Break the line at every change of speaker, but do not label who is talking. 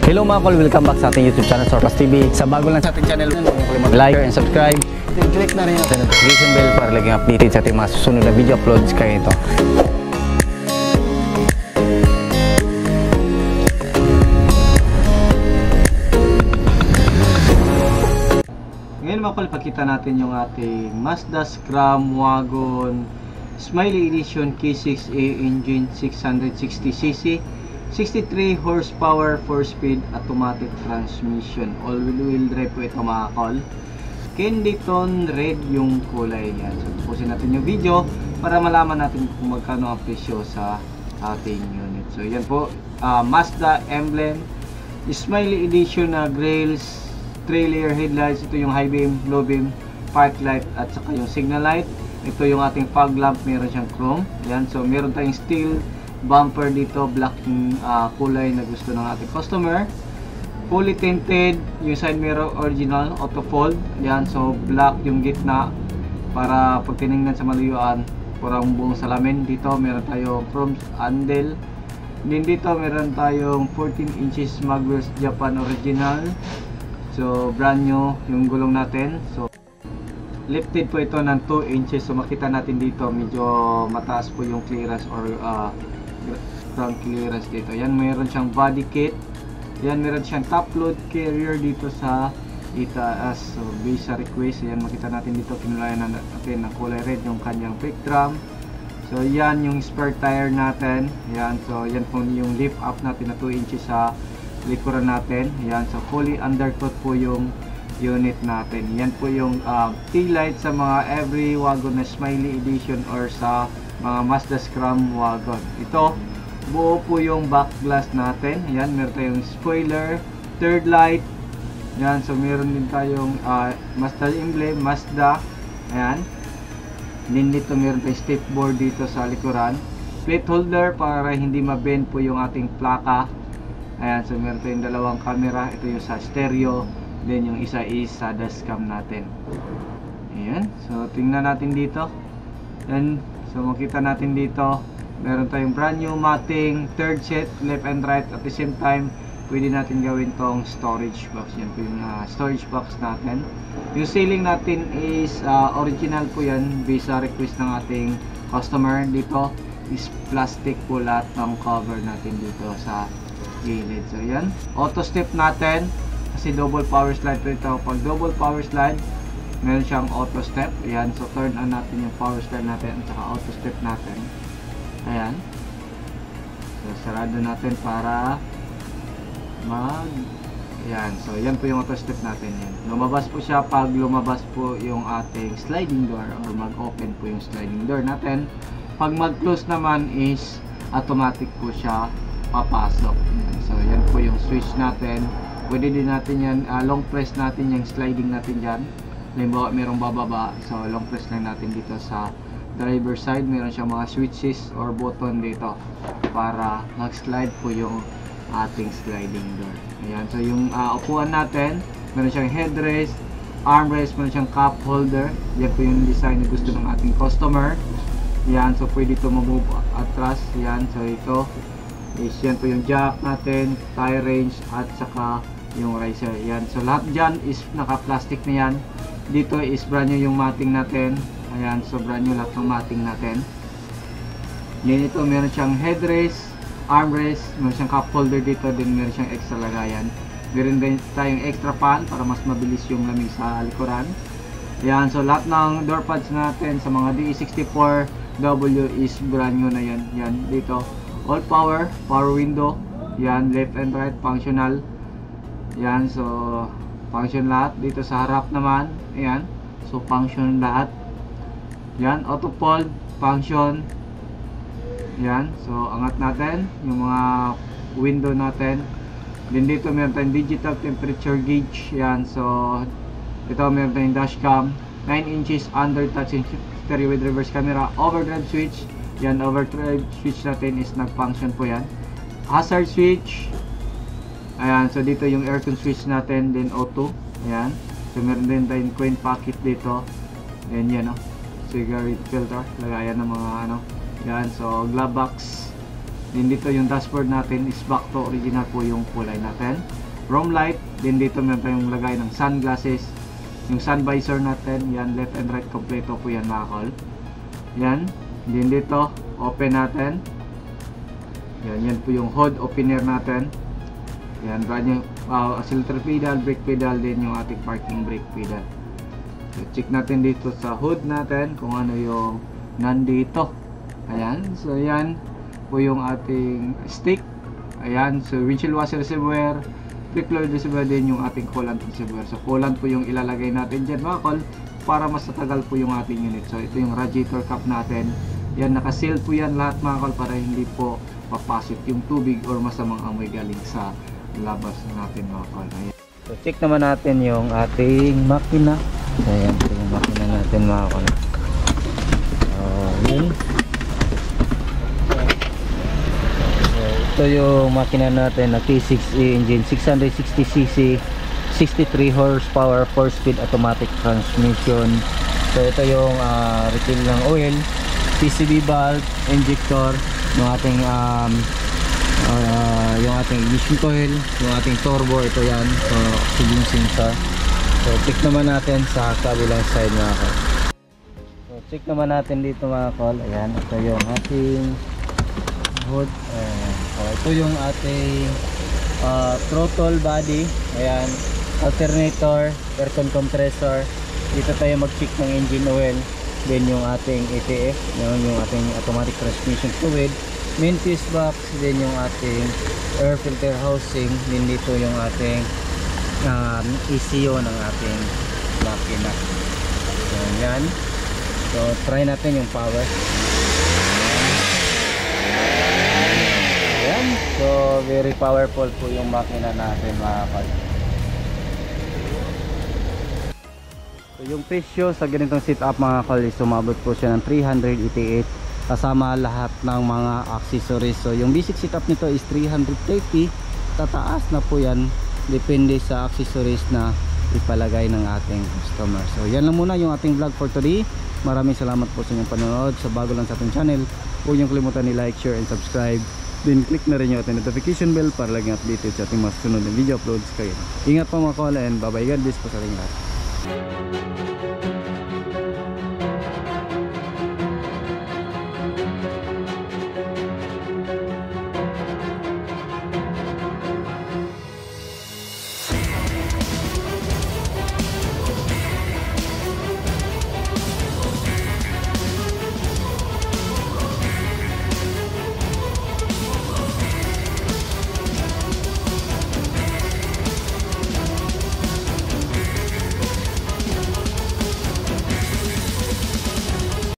Hello mga kol, welcome back sa ating YouTube channel, Sorpas TV. Sa bago lang sa ating channel, huwag niyo kalimutang like and subscribe. Click na rin yung notification bell para laging updated sa ating mga susunod na video uploads kaya ito. Ngayon mga kol, ipakita natin yung ating Mazda Scram Wagon Smiley Edition K6A engine, 660cc, 63 horsepower, 4-speed automatic transmission. All-wheel drive po ito mga kol. Candy tone red yung kulay niya. So tapusin natin yung video para malaman natin kung magkano ang presyo sa ating unit. So yan po, Mazda emblem, Smiley Edition na grills, trailer headlights. Ito yung high beam, low beam, park light at saka yung signal light. Ito yung ating fog lamp, meron siyang chrome. Yan, so meron tayong steel bumper dito, black yung kulay na gusto ng ating customer. Fully tinted, yung side mirror original, auto fold. Yan, so black yung gitna para pag tinignan sa malayuan, parang buong salamin. Dito meron tayong chrome handle. Din dito meron tayong 14 inches Magwells Japan original. So brand new yung gulong natin. So lifted po ito ng 2 inches. So makita natin dito medyo mataas po yung clearance or ground clearance dito. Yan, mayroon siyang body kit. Yan, meron siyang top load carrier dito sa itaas. So based sa request, yan makita natin dito, kinulayan natin ng kulay red yung kanyang brake drum. So yan yung spare tire natin. Yan, so yan po yung lift up natin na 2 inches sa likuran natin. Yan, so fully undercoat po yung unit natin. Yan po yung tail light sa mga every wagon na Smiley Edition or sa mga Mazda Scram wagon. Ito, buo po yung back glass natin. Yan, meron tayong spoiler, third light. Yan, so meron din tayong Mazda emblem, Mazda. Ayan. Din dito meron tayong step board dito sa likuran. Plate holder para hindi ma-bend po yung ating plaka. Ayan, so meron tayong dalawang camera. Ito yung sa stereo. Then yung isa is sa dashcam natin. Ayan, so tingnan natin dito. Then so makita natin dito, meron tayong brand new matting third set, left and right. At the same time, pwede natin gawin tong storage box. Yan po yung storage box natin. Yung ceiling natin is original po yan based sa request ng ating customer. Dito is plastic po lahat ng cover natin dito sa gilid. So yan, auto step natin kasi double power slide po ito. Pag double power slide, meron siyang auto step. Ayan, so turn on natin yung power slide natin at saka auto step natin. Ayan, so sarado natin para ayan, so yan po yung auto step natin. Yan, lumabas po siya pag lumabas po yung ating sliding door or mag-open po yung sliding door natin. Pag mag-close naman is automatic po siya papasok. Ayan, so yan po yung switch natin. Pwede din natin yan, long press natin yung sliding natin dyan. Halimbawa merong bababa, so long press lang natin dito sa driver side. Meron siyang mga switches or button dito para mag-slide po yung ating sliding door. Ayan, so yung upuan natin, meron siyang headrest, armrest, meron siyang cup holder. Yan po yung design na gusto ng ating customer. Ayan, so pwede ito mag-move atras. Ayan, so ito is yan po yung jack natin, tire range at saka yung riser. Ayan, so lahat dyan is naka-plastic na yan. Dito is brand new yung matting natin. Ayan, so brand new lahat ng matting natin. Yan, ito meron siyang headrest, armrest, meron siyang cup holder dito, din meron siyang extra lagayan. Meron din tayong extra fan para mas mabilis yung lamig sa likuran. Ayan, so lahat ng door pads natin sa mga DE64W is brand new na yan. Yan, dito all power, power window. Yan, left and right functional. Yan, so function lahat. Dito sa harap naman, ayan, so function lahat. Yan, auto fold function. Yan, so angat natin yung mga window natin. Then dito meron tayong digital temperature gauge. Yan, so ito meron tayong dashcam, 9 inches under touch stereo with reverse camera, overdrive switch. Yan, overdrive switch natin is nag-function po yan. Hazard switch. Ayan, so dito yung aircon switch natin, then auto. Ayan, so meron din tayong coin pocket dito. And yan, cigarette filter, lagayan ng mga yan, so glove box. Then dito yung dashboard natin is back to original po yung kulay natin. Roam light, then dito meron tayong lagay ng sunglasses. Yung sun visor natin, yan, left and right kompleto po yan mga kol. Yan, then dito, open natin. Yan po yung hood opener natin. Yan, yung accelerator pedal, brake pedal, din yung ating parking brake pedal. So, check natin dito sa hood natin kung ano yung nandito. Ayan, so yan po yung ating stick. Ayan, so windshield washer reservoir, quick fluid reservoir, din yung ating coolant reservoir. So coolant po yung ilalagay natin dyan mga kol para mas tatagal po yung ating unit. So ito yung radiator cap natin. Yan, naka-seal po yan lahat mga kol para hindi po papasok yung tubig or masamang amoy galing sa labas natin mga kol. Ayan. So check naman natin yung ating makina. So ayan po yung makina natin mga kol. Yun. Ito yung makina natin na T6E engine, 660cc, 63 horsepower, 4-speed automatic transmission. So ito yung refill ng oil, PCV valve, injector, yung ating ignition coil, yung ating turbo, ito yan. So oxygen sensor. So check naman natin sa kabilang side mga kol. So check naman natin dito mga kol. Ayan, ito yung ating hood. So ito yung ating throttle body. Ayan, alternator, aircon compressor. Dito tayo mag-check ng engine oil. Then yung ating ATF, yung ating automatic transmission fluid, main fuse box, then yung ating air filter housing, then dito yung ating ECU ng ating makina. So yan. So try natin yung power. Ayan. So very powerful po yung makina natin mga kol. So yung presyo sa ganitong setup mga kol is sumabot po siya ng 388 kasama lahat ng mga accessories. So yung basic setup nito is 330, tataas na po yan depende sa accessories na ipalagay ng ating customer. So yan lang muna yung ating vlog for today. Maraming salamat po sa inyong panonood. Sa bago lang sa ating channel, huwag niyong kalimutan ni like, share and subscribe. Then click na rin yung ating notification bell para laging updated sa ating mga sunod na video uploads kayo. Ingat po mga kol and bye bye, God bless po sa ating lahat.